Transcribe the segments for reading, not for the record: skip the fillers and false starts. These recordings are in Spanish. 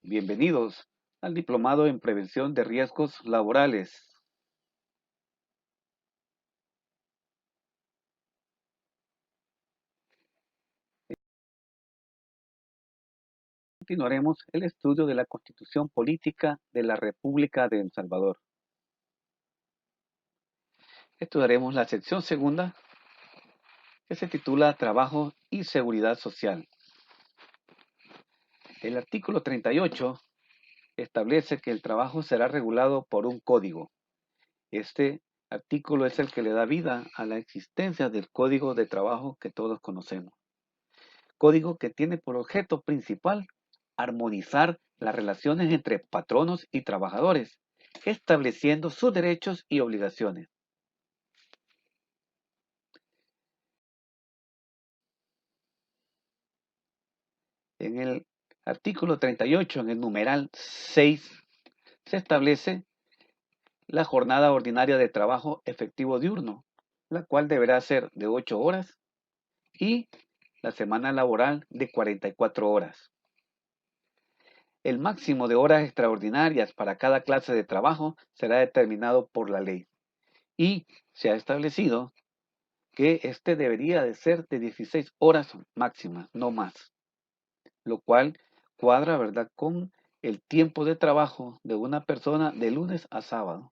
Bienvenidos al Diplomado en Prevención de Riesgos Laborales. Continuaremos el estudio de la Constitución Política de la República de El Salvador. Estudiaremos la sección segunda, que se titula Trabajo y Seguridad Social. El artículo 38 establece que el trabajo será regulado por un código. Este artículo es el que le da vida a la existencia del Código de Trabajo que todos conocemos. Código que tiene por objeto principal armonizar las relaciones entre patronos y trabajadores, estableciendo sus derechos y obligaciones. En el artículo 38, en el numeral 6, se establece la jornada ordinaria de trabajo efectivo diurno, la cual deberá ser de 8 horas y la semana laboral de 44 horas. El máximo de horas extraordinarias para cada clase de trabajo será determinado por la ley y se ha establecido que este debería de ser de 16 horas máximas, no más, lo cual cuadra, ¿verdad?, con el tiempo de trabajo de una persona de lunes a sábado,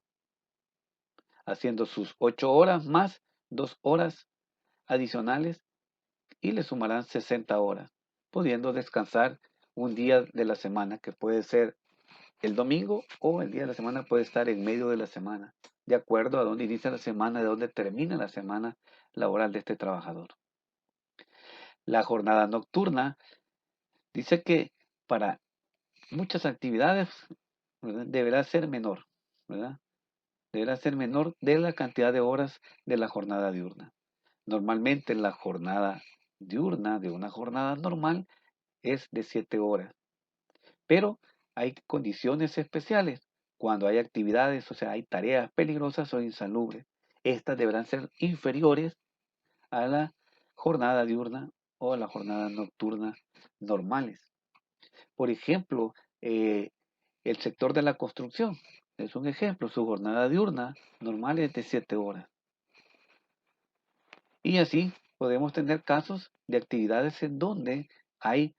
haciendo sus 8 horas más 2 horas adicionales y le sumarán 60 horas, pudiendo descansar un día de la semana, que puede ser el domingo o el día de la semana puede estar en medio de la semana, de acuerdo a dónde inicia la semana, de dónde termina la semana laboral de este trabajador. La jornada nocturna dice que para muchas actividades, ¿verdad?, deberá ser menor, ¿verdad? Deberá ser menor de la cantidad de horas de la jornada diurna. Normalmente la jornada diurna de una jornada normal es de 7 horas, pero hay condiciones especiales cuando hay actividades, o sea, hay tareas peligrosas o insalubres. Estas deberán ser inferiores a la jornada diurna o a la jornada nocturna normales. Por ejemplo, el sector de la construcción es un ejemplo. Su jornada diurna normal es de 7 horas. Y así podemos tener casos de actividades en donde hay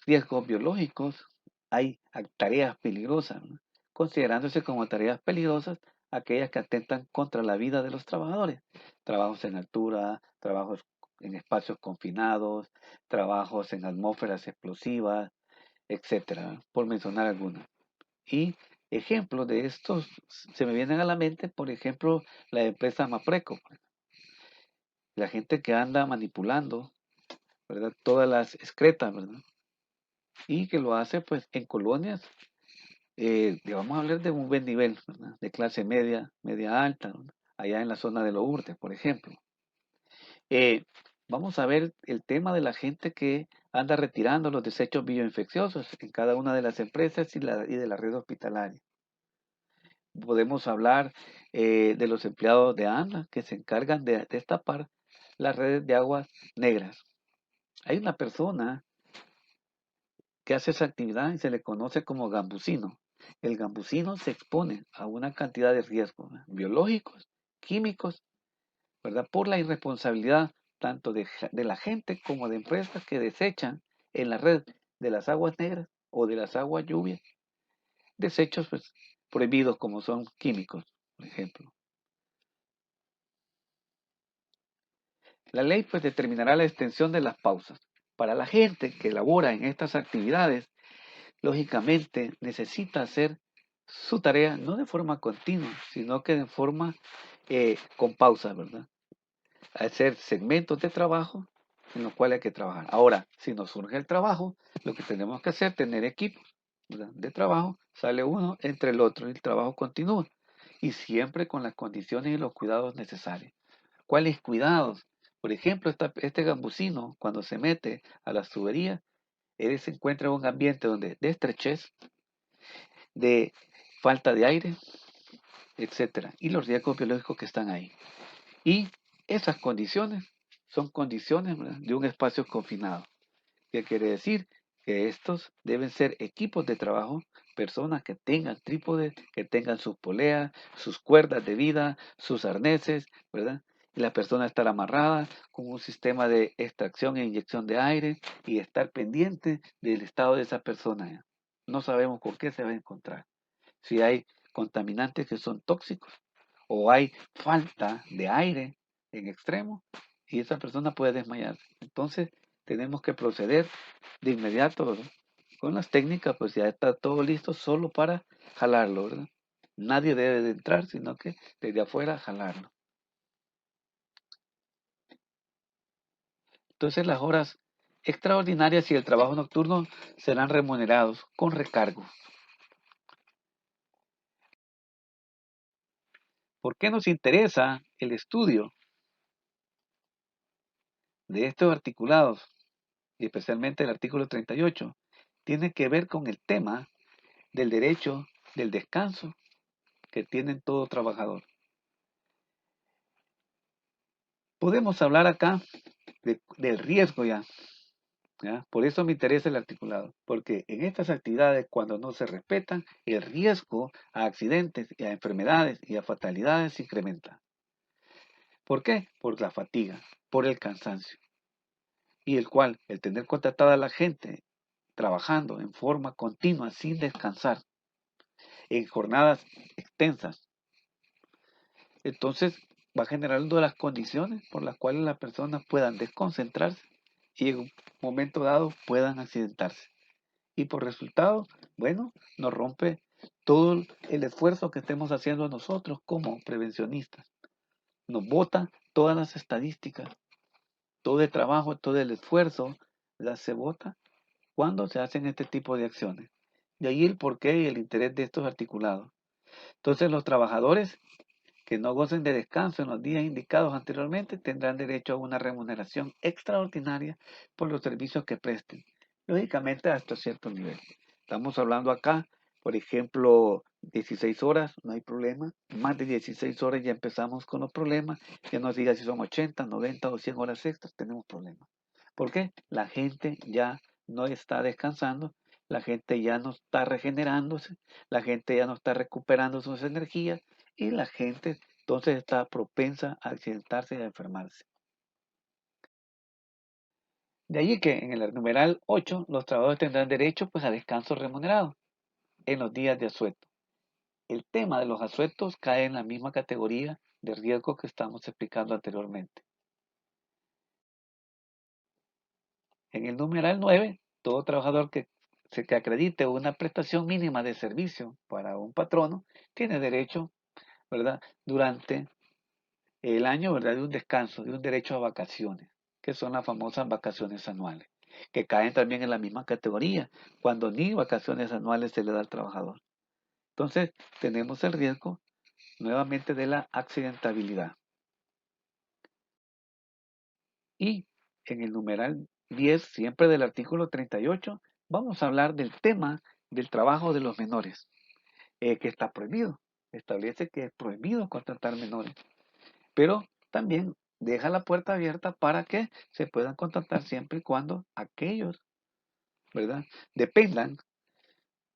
riesgos biológicos, hay tareas peligrosas, ¿no?, considerándose como tareas peligrosas aquellas que atentan contra la vida de los trabajadores. Trabajos en altura, trabajos en espacios confinados, trabajos en atmósferas explosivas, etcétera, por mencionar algunas. Y ejemplos de estos se me vienen a la mente, por ejemplo, la empresa Mapreco, la gente que anda manipulando, ¿verdad?, todas las excretas, ¿verdad?, y que lo hace pues en colonias, vamos a hablar de un buen nivel, ¿verdad?, de clase media, media alta, ¿verdad?, allá en la zona de Lourdes, por ejemplo. Eh, Vamos a ver el tema de la gente que anda retirando los desechos bioinfecciosos en cada una de las empresas y de la red hospitalaria. Podemos hablar de los empleados de ANLA que se encargan de destapar las redes de aguas negras. Hay una persona que hace esa actividad y se le conoce como gambusino. El gambusino se expone a una cantidad de riesgos, ¿verdad?, biológicos, químicos, ¿verdad?, por la irresponsabilidad tanto de la gente como de empresas que desechan en la red de las aguas negras o de las aguas lluvias desechos pues, prohibidos como son químicos, por ejemplo. La ley pues determinará la extensión de las pausas. Para la gente que labora en estas actividades, lógicamente necesita hacer su tarea no de forma continua, sino que de forma con pausas, ¿verdad? Hacer segmentos de trabajo en los cuales hay que trabajar. Ahora, si nos surge el trabajo, lo que tenemos que hacer es tener equipos, ¿verdad?, de trabajo, sale uno entre el otro y el trabajo continúa. Y siempre con las condiciones y los cuidados necesarios. ¿Cuáles cuidados? Por ejemplo, este gambusino, cuando se mete a las tuberías, él se encuentra en un ambiente donde de estrechez, de falta de aire, etcétera, y los riesgos biológicos que están ahí. Y esas condiciones son condiciones, ¿verdad?, de un espacio confinado. ¿Qué quiere decir? que estos deben ser equipos de trabajo, personas que tengan trípodes, que tengan sus poleas, sus cuerdas de vida, sus arneses, ¿verdad? Y la persona estar amarrada con un sistema de extracción e inyección de aire y estar pendiente del estado de esa persona. ¿Ya? No sabemos con qué se va a encontrar. Si hay contaminantes que son tóxicos o hay falta de aire en extremo y esa persona puede desmayarse. Entonces tenemos que proceder de inmediato, ¿verdad? Con las técnicas, pues ya está todo listo solo para jalarlo, ¿verdad? Nadie debe de entrar, sino que desde afuera jalarlo. Entonces las horas extraordinarias y el trabajo nocturno serán remunerados con recargo. ¿Por qué nos interesa el estudio de estos articulados? Y especialmente el artículo 38, tiene que ver con el tema del derecho del descanso que tiene todo trabajador. Podemos hablar acá del riesgo ya, ¿ya? Por eso me interesa el articulado, porque en estas actividades, cuando no se respetan, el riesgo a accidentes y a enfermedades y a fatalidades se incrementa. ¿Por qué? Por la fatiga, por el cansancio, y el cual, el tener contratada a la gente trabajando en forma continua, sin descansar, en jornadas extensas, entonces va generando las condiciones por las cuales las personas puedan desconcentrarse y en un momento dado puedan accidentarse. Y por resultado, bueno, nos rompe todo el esfuerzo que estemos haciendo nosotros como prevencionistas. Nos bota todas las estadísticas, todo el trabajo, todo el esfuerzo, se bota cuando se hacen este tipo de acciones. De ahí el porqué y el interés de estos articulados. Entonces los trabajadores que no gocen de descanso en los días indicados anteriormente tendrán derecho a una remuneración extraordinaria por los servicios que presten, lógicamente hasta cierto nivel. Estamos hablando acá, por ejemplo, 16 horas, no hay problema. Más de 16 horas ya empezamos con los problemas. Ya nos diga si son 80, 90 o 100 horas extras, tenemos problemas. ¿Por qué? La gente ya no está descansando, la gente ya no está regenerándose, la gente ya no está recuperando sus energías y la gente entonces está propensa a accidentarse y a enfermarse. De allí que en el numeral 8 los trabajadores tendrán derecho pues a descanso remunerado en los días de asueto. El tema de los asuetos cae en la misma categoría de riesgo que estamos explicando anteriormente. En el numeral 9 todo trabajador que acredite una prestación mínima de servicio para un patrono tiene derecho, ¿verdad?, durante el año, ¿verdad?, de un descanso, de un derecho a vacaciones, que son las famosas vacaciones anuales, que caen también en la misma categoría, cuando ni vacaciones anuales se le da al trabajador. Entonces, tenemos el riesgo nuevamente de la accidentabilidad. Y en el numeral 10, siempre del artículo 38, vamos a hablar del tema del trabajo de los menores, que está prohibido. Establece que es prohibido contratar menores, pero también deja la puerta abierta para que se puedan contratar siempre y cuando aquellos, ¿verdad?, dependan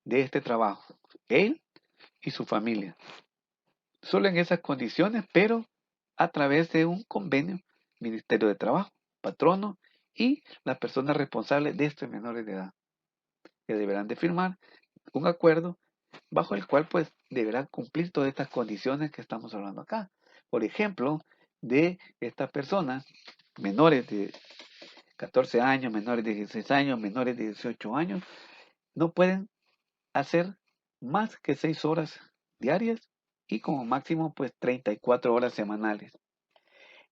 de este trabajo, él y su familia. Solo en esas condiciones, pero a través de un convenio, Ministerio de Trabajo, patrono y las personas responsables de estos menores de edad, que deberán de firmar un acuerdo bajo el cual pues deberán cumplir todas estas condiciones que estamos hablando acá. Por ejemplo, de estas personas menores de 14 años, menores de 16 años, menores de 18 años, no pueden hacer más que 6 horas diarias y como máximo pues 34 horas semanales.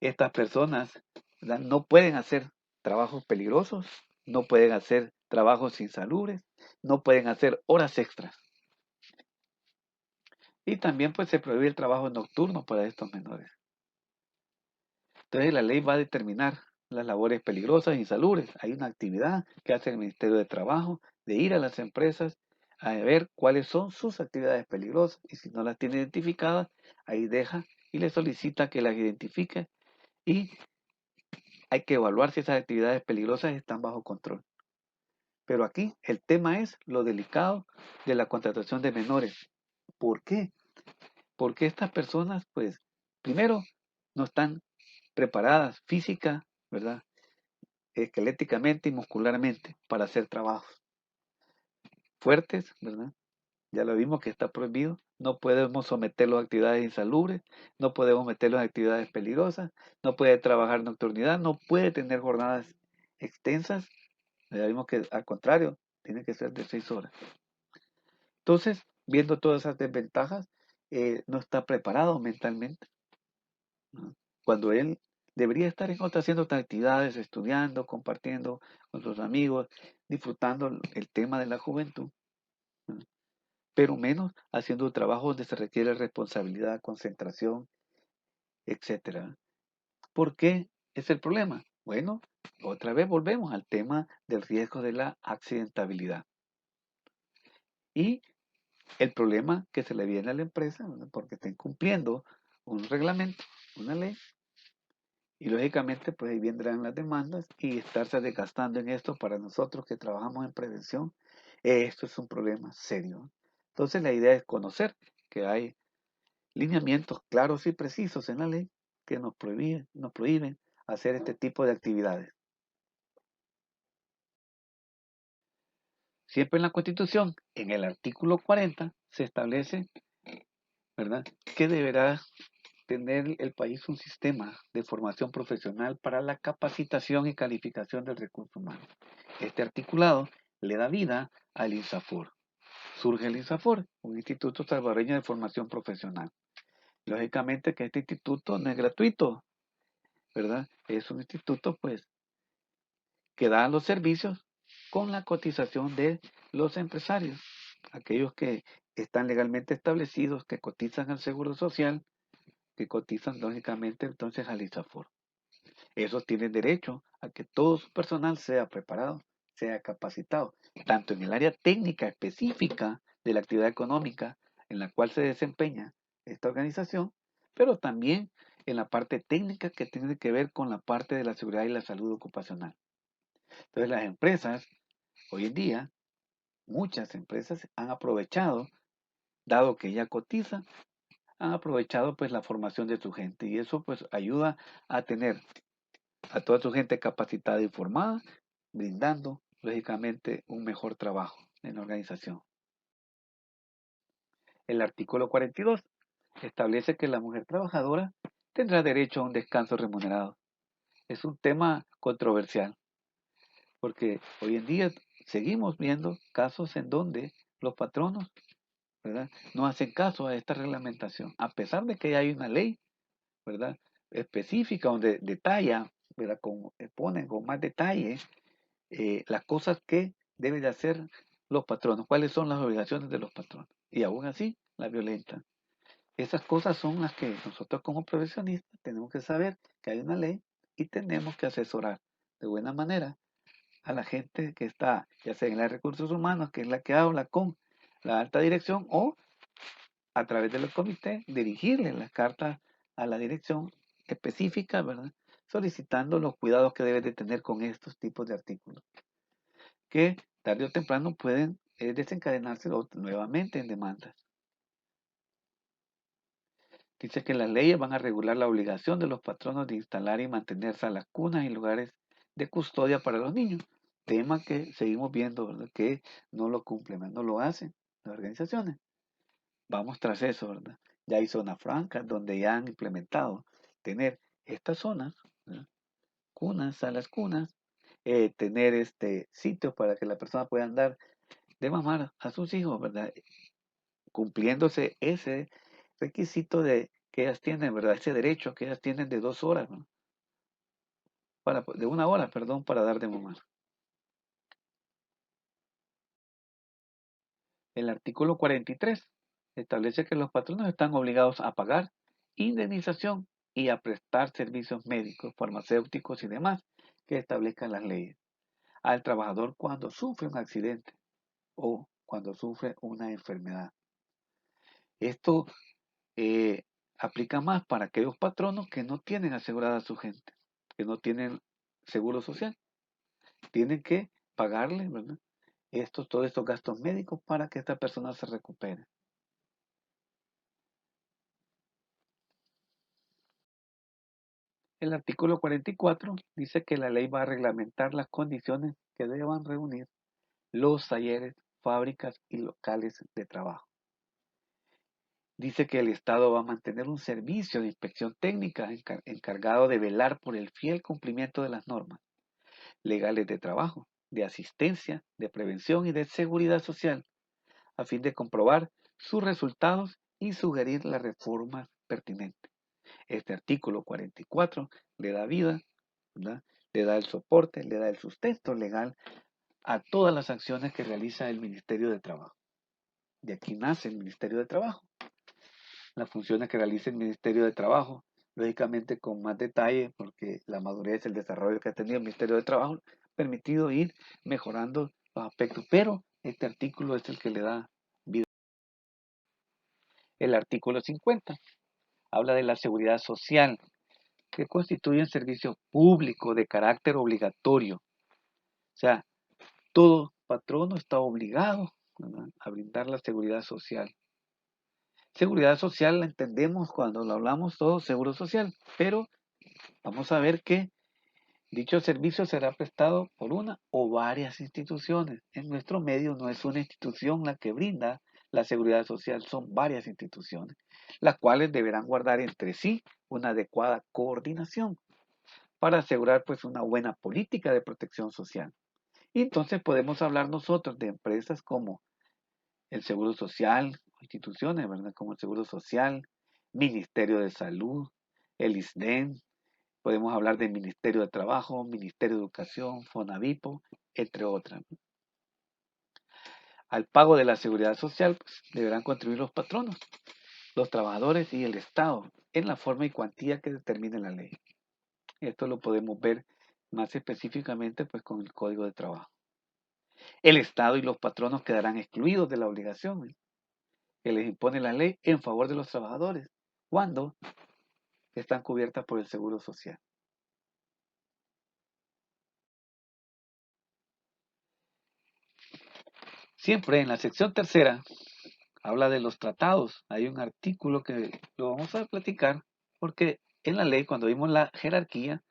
Estas personas, ¿verdad?, no pueden hacer trabajos peligrosos, no pueden hacer trabajos insalubres, no pueden hacer horas extras. Y también pues se prohíbe el trabajo nocturno para estos menores. Entonces la ley va a determinar las labores peligrosas e insalubres. Hay una actividad que hace el Ministerio de Trabajo de ir a las empresas a ver cuáles son sus actividades peligrosas y si no las tiene identificadas, ahí deja y le solicita que las identifique y hay que evaluar si esas actividades peligrosas están bajo control. Pero aquí el tema es lo delicado de la contratación de menores. ¿Por qué? Porque estas personas, pues, primero, no están preparadas física, ¿verdad? Esqueléticamente y muscularmente para hacer trabajos fuertes, ¿verdad? Ya lo vimos que está prohibido. No podemos someterlos a actividades insalubres, no podemos meterlos a actividades peligrosas, no puede trabajar nocturnidad, no puede tener jornadas extensas. Ya vimos que al contrario, tiene que ser de 6 horas. Entonces, viendo todas esas desventajas, no está preparado mentalmente, ¿no? Cuando él debería estar en haciendo otras actividades, estudiando, compartiendo con sus amigos, disfrutando el tema de la juventud, ¿no? Pero menos haciendo trabajo donde se requiere responsabilidad, concentración, etcétera. ¿Por qué es el problema? Bueno, otra vez volvemos al tema del riesgo de la accidentabilidad. Y el problema que se le viene a la empresa, ¿verdad? Porque está incumpliendo un reglamento, una ley, y lógicamente pues ahí vendrán las demandas y estarse desgastando en esto para nosotros que trabajamos en prevención, esto es un problema serio. Entonces la idea es conocer que hay lineamientos claros y precisos en la ley que nos prohíben hacer este tipo de actividades. Siempre en la Constitución, en el artículo 40, se establece, ¿verdad?, que deberá tener el país un sistema de formación profesional para la capacitación y calificación del recurso humano. Este articulado le da vida al INSAFOR. Surge el INSAFOR, un instituto salvadoreño de formación profesional. Lógicamente que este instituto no es gratuito, ¿verdad? Es un instituto, pues, que da los servicios con la cotización de los empresarios, aquellos que están legalmente establecidos, que cotizan al Seguro Social, que cotizan lógicamente entonces al ISAFOR. Esos tienen derecho a que todo su personal sea preparado, sea capacitado, tanto en el área técnica específica de la actividad económica en la cual se desempeña esta organización, pero también en la parte técnica que tiene que ver con la parte de la seguridad y la salud ocupacional. Entonces las empresas, hoy en día, muchas empresas han aprovechado, dado que ya cotizan, han aprovechado pues la formación de su gente y eso pues ayuda a tener a toda su gente capacitada y formada, brindando lógicamente un mejor trabajo en la organización. El artículo 42 establece que la mujer trabajadora tendrá derecho a un descanso remunerado. Es un tema controversial porque hoy en día seguimos viendo casos en donde los patronos, ¿verdad?, no hacen caso a esta reglamentación, a pesar de que hay una ley, ¿verdad?, específica donde detalla, ¿verdad?, ponen con más detalle las cosas que deben de hacer los patronos, cuáles son las obligaciones de los patronos, y aún así la violentan. Esas cosas son las que nosotros como profesionistas tenemos que saber que hay una ley y tenemos que asesorar de buena manera a la gente que está, ya sea en los recursos humanos, que es la que habla con la alta dirección, o a través de los comités, dirigirle las cartas a la dirección específica, ¿verdad?, solicitando los cuidados que debe de tener con estos tipos de artículos, que tarde o temprano pueden desencadenarse nuevamente en demandas. Dice que las leyes van a regular la obligación de los patronos de instalar y mantener salas cunas y lugares de custodia para los niños, tema que seguimos viendo, ¿verdad?, que no lo cumplen, no lo hacen las organizaciones. Vamos tras eso, ¿verdad? Ya hay zonas francas donde ya han implementado tener estas zonas, ¿verdad?, cunas, salas cunas, tener sitios para que la persona pueda andar de mamar a sus hijos, ¿verdad?, cumpliéndose ese requisito de que ellas tienen, ¿verdad?, ese derecho que ellas tienen de 2 horas, ¿no?, de 1 hora, perdón, para dar de mamar. El artículo 43 establece que los patronos están obligados a pagar indemnización y a prestar servicios médicos, farmacéuticos y demás que establezcan las leyes al trabajador cuando sufre un accidente o cuando sufre una enfermedad. Esto eh, aplica más para aquellos patronos que no tienen asegurada a su gente, que no tienen seguro social. Tienen que pagarle, ¿verdad?, todos estos gastos médicos para que esta persona se recupere. El artículo 44 dice que la ley va a reglamentar las condiciones que deban reunir los talleres, fábricas y locales de trabajo. Dice que el Estado va a mantener un servicio de inspección técnica encargado de velar por el fiel cumplimiento de las normas legales de trabajo, de asistencia, de prevención y de seguridad social, a fin de comprobar sus resultados y sugerir las reformas pertinentes. Este artículo 44 le da vida, ¿verdad? Le da el soporte, le da el sustento legal a todas las acciones que realiza el Ministerio de Trabajo. De aquí nace el Ministerio de Trabajo. Las funciones que realiza el Ministerio de Trabajo, lógicamente con más detalle, porque la madurez, el desarrollo que ha tenido el Ministerio de Trabajo, ha permitido ir mejorando los aspectos, pero este artículo es el que le da vida. El artículo 50 habla de la seguridad social, que constituye un servicio público de carácter obligatorio. O sea, todo patrono está obligado, ¿verdad?, a brindar la seguridad social. Seguridad social la entendemos cuando lo hablamos todo seguro social, pero vamos a ver que dicho servicio será prestado por una o varias instituciones. En nuestro medio no es una institución la que brinda la seguridad social, son varias instituciones, las cuales deberán guardar entre sí una adecuada coordinación para asegurar pues una buena política de protección social. Y entonces podemos hablar nosotros de empresas como el Seguro Social, instituciones, ¿verdad? Como el Seguro Social, Ministerio de Salud, el ISDEN, podemos hablar del Ministerio de Trabajo, Ministerio de Educación, FONAVIPO, entre otras. Al pago de la seguridad social pues, deberán contribuir los patronos, los trabajadores y el Estado en la forma y cuantía que determine la ley. Esto lo podemos ver más específicamente pues, con el Código de Trabajo. El Estado y los patronos quedarán excluidos de la obligación que les impone la ley en favor de los trabajadores cuando están cubiertas por el Seguro Social. Siempre en la sección tercera habla de los tratados. Hay un artículo que lo vamos a platicar porque en la ley, cuando vimos la jerarquía,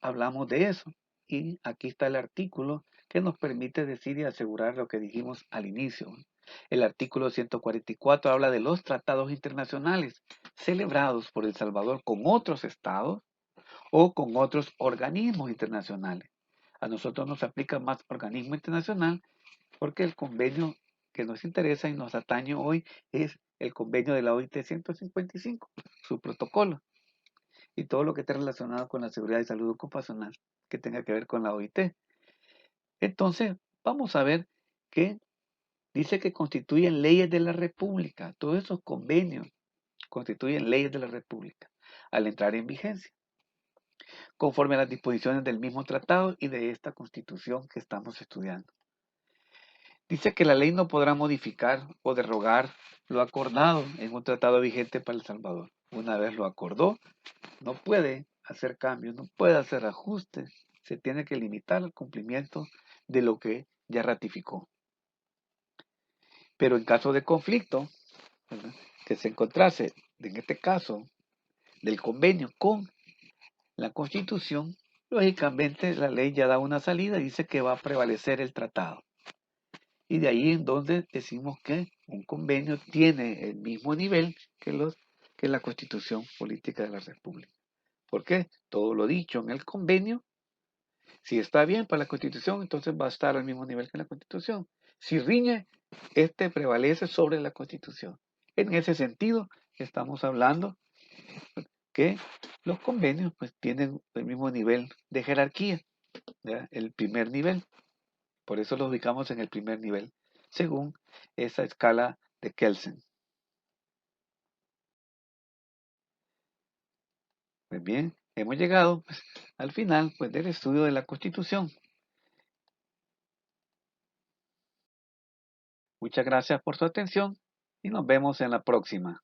hablamos de eso. Y aquí está el artículo que nos permite decir y asegurar lo que dijimos al inicio. El artículo 144 habla de los tratados internacionales celebrados por El Salvador con otros estados o con otros organismos internacionales. A nosotros nos aplica más organismo internacional porque el convenio que nos interesa y nos atañe hoy es el convenio de la OIT 155, su protocolo, y todo lo que esté relacionado con la seguridad y salud ocupacional que tenga que ver con la OIT. Entonces, vamos a ver que dice que constituyen leyes de la República. Todos esos convenios constituyen leyes de la República al entrar en vigencia, conforme a las disposiciones del mismo tratado y de esta Constitución que estamos estudiando. Dice que la ley no podrá modificar o derrogar lo acordado en un tratado vigente para El Salvador. Una vez lo acordó, no puede hacer cambios, no puede hacer ajustes, se tiene que limitar el cumplimiento de lo que ya ratificó. Pero en caso de conflicto, ¿verdad?, que se encontrase, en este caso, del convenio con la Constitución, lógicamente la ley ya da una salida y dice que va a prevalecer el tratado. Y de ahí en donde decimos que un convenio tiene el mismo nivel que la Constitución Política de la República. ¿Por qué? Todo lo dicho en el convenio, si está bien para la Constitución, entonces va a estar al mismo nivel que la Constitución. Si riñe, este prevalece sobre la Constitución. En ese sentido, estamos hablando que los convenios pues tienen el mismo nivel de jerarquía, ¿ya? El primer nivel. Por eso los ubicamos en el primer nivel, según esa escala de Kelsen. Pues bien, hemos llegado pues, al final pues, del estudio de la Constitución. Muchas gracias por su atención y nos vemos en la próxima.